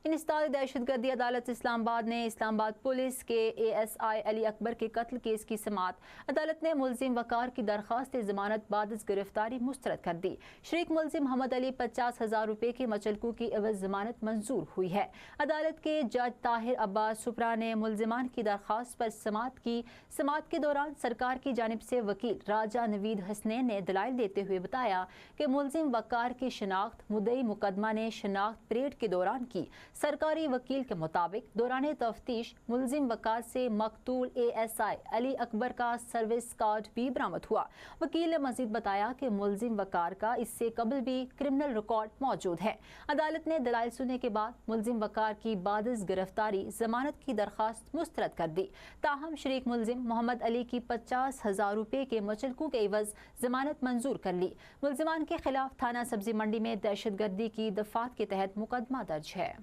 इंसदाद दहशतगर्दी अदालत इस्लामाबाद ने इस्लामाबाद पुलिस के ASI अली अकबर के कत्ल केस की समाअत। अदालत ने मुलजिम वकार की दरख्वास्त जमानत बाद गिरफ्तारी मुस्तरद कर दी। शरीक मुलजिम मोहम्मद अली 50,000 रुपये के मचलकू की एवज जमानत मंजूर हुई है। अदालत के जज ताहिर अब्बास सुपरा ने मुलजिमान की दरख्वास्त पर समाअत की। समाअत के दौरान सरकार की जानिब से वकील राजा नवीद हसनैन ने दलाइल देते हुए बताया कि मुलजिम वकार की शिनाख्त मुद्दई मुकदमा ने शिनाख्त परेड के दौरान की। सरकारी वकील के मुताबिक दौरान तफ्तीश मुलजिम वकार से मकतूल ASI अली अकबर का सर्विस कार्ड भी बरामद हुआ। वकील ने मजीद बताया कि मुलजिम वकार का इससे कबल भी क्रिमिनल रिकॉर्ड मौजूद है। अदालत ने दलाइल सुनने के बाद मुलजिम वकार की बादिस गिरफ्तारी जमानत की दरख्वास्त मुस्तरद कर दी। ताहम शरीक मुलजिम मोहम्मद अली की 50,000 रुपये के मचलकू के एवज जमानत मंजूर कर ली। मुलजिमान के खिलाफ थाना सब्जी मंडी में दहशतगर्दी की दफात के तहत मुकदमा दर्ज है।